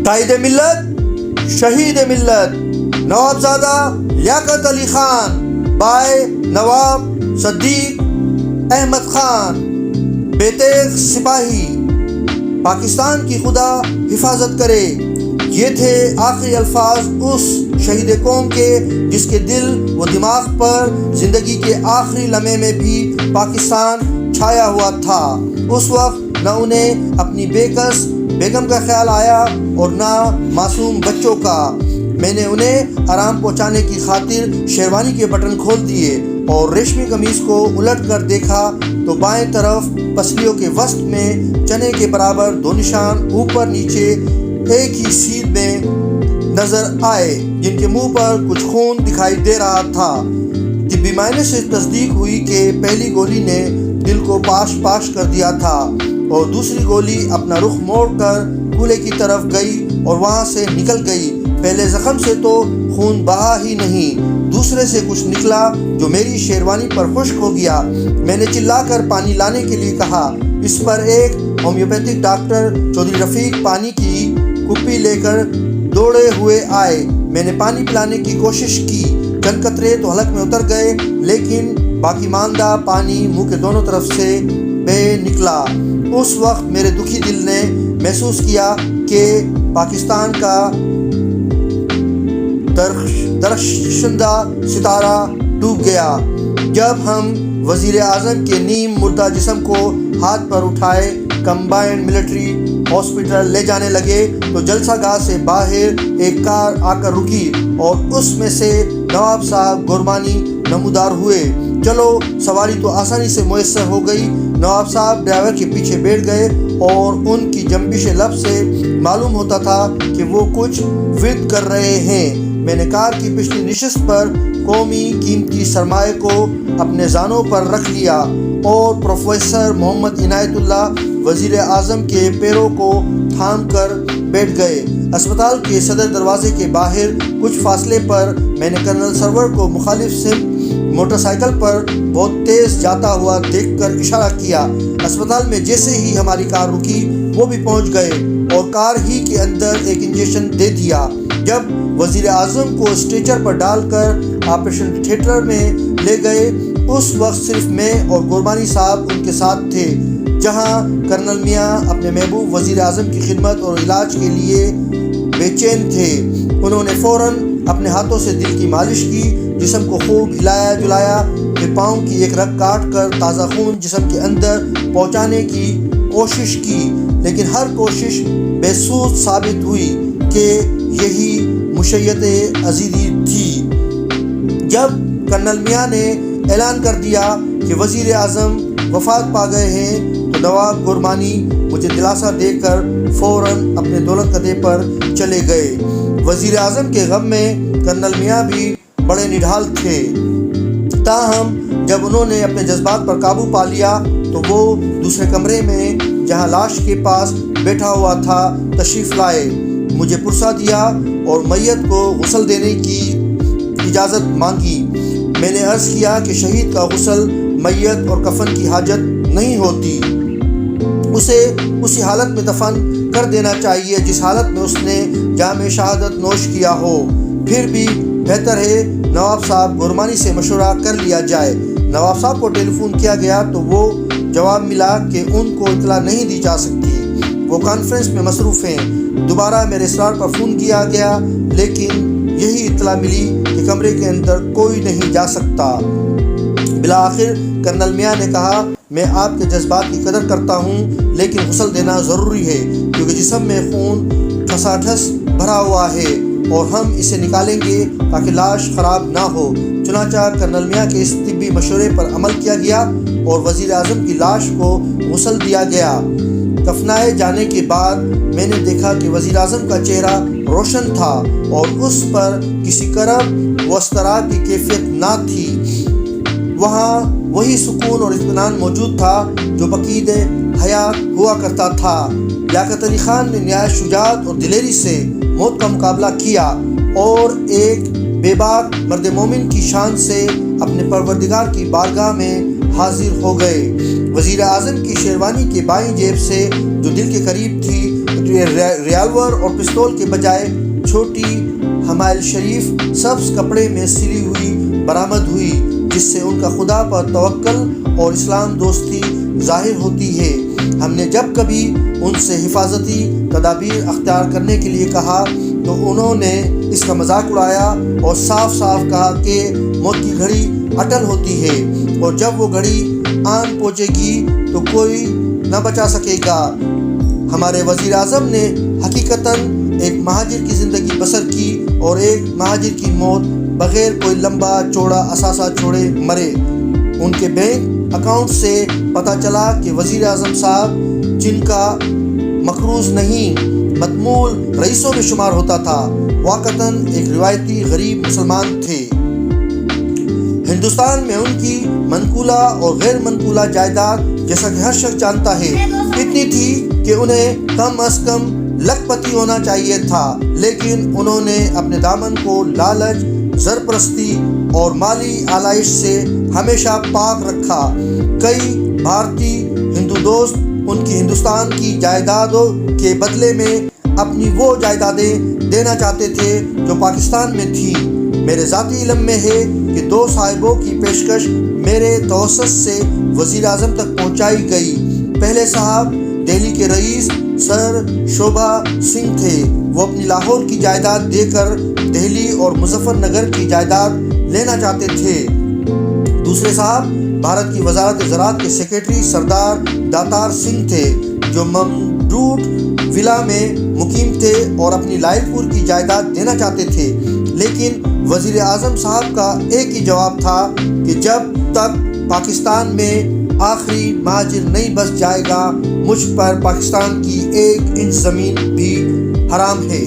قائد ملت شہید ملت نوابزادہ لیاقت علی خان بائے نواب صدیق احمد خان بے-تیغ سپاہی، پاکستان کی خدا حفاظت کرے۔ یہ تھے آخری الفاظ اس شہید قوم کے جس کے دل و دماغ پر زندگی کے آخری لمحے میں بھی پاکستان چھایا ہوا تھا۔ اس وقت نہ انہیں اپنی بےکس بیگم کا خیال آیا اور نہ معصوم بچوں کا۔ میں نے انہیں آرام پہنچانے کی خاطر شیروانی کے بٹن کھول دیے اور ریشمی قمیص کو الٹ کر دیکھا تو بائیں طرف پسلیوں کے وسط میں چنے کے برابر 2 نشان اوپر نیچے ایک ہی سیدھ میں نظر آئے، جن کے منہ پر کچھ خون دکھائی دے رہا تھا۔ طبی معائنے سے تصدیق ہوئی کہ پہلی گولی نے دل کو پاش پاش کر دیا تھا اور دوسری گولی اپنا رخ موڑ کر کولے کی طرف گئی اور وہاں سے نکل گئی۔ پہلے زخم سے تو خون بہا ہی نہیں، دوسرے سے کچھ نکلا جو میری شیروانی پر خشک ہو گیا۔ میں نے چلا کر پانی لانے کے لیے کہا۔ اس پر ایک ہومیوپیتھک ڈاکٹر چودھری رفیق پانی کی کپی لے کر دوڑے ہوئے آئے۔ میں نے پانی پلانے کی کوشش کی، چند قطرے تو حلق میں اتر گئے، لیکن باقی ماندہ پانی منہ کے دونوں طرف سے بہہ نکلا۔ اس وقت میرے دکھی دل نے محسوس کیا کہ پاکستان کا درخشندہ ستارہ ڈوب گیا۔ جب ہم وزیر اعظم کے نیم مردہ جسم کو ہاتھ پر اٹھائے کمبائنڈ ملٹری ہاسپٹل لے جانے لگے تو جلسہ گاہ سے باہر ایک کار آ کر رکی اور اس میں سے نواب صاحب گورمانی نمودار ہوئے۔ چلو سواری تو آسانی سے میسر ہو گئی۔ نواب صاحب ڈرائیور کے پیچھے بیٹھ گئے اور ان کی جنبش لب سے معلوم ہوتا تھا کہ وہ کچھ ورد کر رہے ہیں۔ میں نے کار کی پچھلی نشست پر قومی قیمتی سرمایہ کو اپنے زانوں پر رکھ لیا اور پروفیسر محمد عنایت اللہ وزیر اعظم کے پیروں کو تھام کر بیٹھ گئے۔ اسپتال کے صدر دروازے کے باہر کچھ فاصلے پر میں نے کرنل سرور کو مخالف سمت موٹر سائیکل پر بہت تیز جاتا ہوا دیکھ کر اشارہ کیا۔ اسپتال میں جیسے ہی ہماری کار رکی وہ بھی پہنچ گئے اور کار ہی کے اندر ایک انجیکشن دے دیا۔ جب وزیر اعظم کو اسٹریچر پر ڈال کر آپریشن تھیٹر میں لے گئے اس وقت صرف میں اور گورمانی صاحب ان کے ساتھ تھے، جہاں کرنل میاں اپنے محبوب وزیر اعظم کی خدمت اور علاج کے لیے بے چین تھے۔ انہوں نے فوراً اپنے ہاتھوں سے دل کی مالش کی، جسم کو خوب ہلایا جلایا، پھر پاؤں کی ایک رگ کاٹ کر تازہ خون جسم کے اندر پہنچانے کی کوشش کی، لیکن ہر کوشش بے سود ثابت ہوئی کہ یہی مشیت عزیزی تھی۔ جب کرنل میاں نے اعلان کر دیا کہ وزیر اعظم وفات پا گئے ہیں تو نواب گورمانی مجھے دلاسا دے کر فوراً اپنے دولت قدے پر چلے گئے۔ وزیر اعظم کے غم میں کرنل میاں بھی بڑے نڈھال تھے، تاہم جب انہوں نے اپنے جذبات پر قابو پا لیا تو وہ دوسرے کمرے میں جہاں لاش کے پاس بیٹھا ہوا تھا تشریف لائے، مجھے پرسہ دیا اور میت کو غسل دینے کی اجازت مانگی۔ میں نے عرض کیا کہ شہید کا غسل میت اور کفن کی حاجت نہیں ہوتی، اسے اسی حالت میں دفن کر دینا چاہیے جس حالت میں اس نے جام شہادت نوش کیا ہو۔ پھر بھی بہتر ہے نواب صاحب گورمانی سے مشورہ کر لیا جائے۔ نواب صاحب کو ٹیلی فون کیا گیا تو وہ جواب ملا کہ ان کو اطلاع نہیں دی جا سکتی، وہ کانفرنس میں مصروف ہیں۔ دوبارہ میرے اصرار پر فون کیا گیا لیکن یہی اطلاع ملی کہ کمرے کے اندر کوئی نہیں جا سکتا۔ بالآخر کرنل میاں نے کہا، میں آپ کے جذبات کی قدر کرتا ہوں لیکن غسل دینا ضروری ہے کیونکہ جسم میں خون ٹھساٹھس بھرا ہوا ہے اور ہم اسے نکالیں گے تاکہ لاش خراب نہ ہو۔ چنانچہ کرنل میاں کے اس طبی مشورے پر عمل کیا گیا اور وزیر اعظم کی لاش کو غسل دیا گیا۔ دفنائے جانے کے بعد میں نے دیکھا کہ وزیر اعظم کا چہرہ روشن تھا اور اس پر کسی کرب و اضطراب کی کیفیت نہ تھی۔ وہاں وہی سکون اور اطمینان موجود تھا جو بقید حیات ہوا کرتا تھا۔ لیاقت علی خان نے نہایت شجاعت اور دلیری سے موت کا مقابلہ کیا اور ایک بے باک مرد مومن کی شان سے اپنے پروردگار کی بارگاہ میں حاضر ہو گئے۔ وزیر اعظم کی شیروانی کے بائیں جیب سے جو دل کے قریب تھی ریوالور اور پستول کے بجائے چھوٹی حمائل شریف سبز کپڑے میں سلی ہوئی برآمد ہوئی، جس سے ان کا خدا پر توکل اور اسلام دوستی ظاہر ہوتی ہے۔ ہم نے جب کبھی ان سے حفاظتی تدابیر اختیار کرنے کے لیے کہا تو انہوں نے اس کا مذاق اڑایا اور صاف صاف کہا کہ موت کی گھڑی اٹل ہوتی ہے اور جب وہ گھڑی آن پہنچے گی تو کوئی نہ بچا سکے گا۔ ہمارے وزیر اعظم نے حقیقتاً ایک مہاجر کی زندگی بسر کی اور ایک مہاجر کی موت بغیر کوئی لمبا چوڑا اثاثہ چھوڑے مرے۔ ان کے بینک اکاؤنٹ سے پتہ چلا کہ وزیر اعظم صاحب، جن کا مقروض نہیں متمول رئیسوں میں شمار ہوتا تھا، واقعتاً ایک روایتی غریب مسلمان تھے۔ ہندوستان میں ان کی منقولہ اور غیر منقولہ جائیداد، جیسا کہ ہر شخص جانتا ہے، اتنی تھی کہ انہیں کم از کم لکھ پتی ہونا چاہیے تھا، لیکن انہوں نے اپنے دامن کو لالچ، زرپرستی اور مالی آلائش سے ہمیشہ پاک رکھا۔ کئی بھارتی ہندو دوست ان کی ہندوستان کی جائیدادوں کے بدلے میں اپنی وہ جائیدادیں دینا چاہتے تھے جو پاکستان میں تھی۔ میرے ذاتی علم میں ہے کہ 2 صاحبوں کی پیشکش میرے توسط سے وزیر اعظم تک پہنچائی گئی۔ پہلے صاحب دہلی کے رئیس سر شوبھا سنگھ تھے، وہ اپنی لاہور کی جائیداد دے کر دہلی اور مظفر نگر کی جائیداد لینا چاہتے تھے۔ دوسرے صاحب بھارت کی وزارت زراعت کے سیکرٹری سردار داتار سنگھ تھے، جو ممڈوٹ ولا میں مقیم تھے اور اپنی لائل پور کی جائیداد دینا چاہتے تھے، لیکن وزیر اعظم صاحب کا ایک ہی جواب تھا کہ جب تک پاکستان میں آخری مہاجر نہیں بس جائے گا، مجھ پر پاکستان کی 1 انچ زمین بھی حرام ہے۔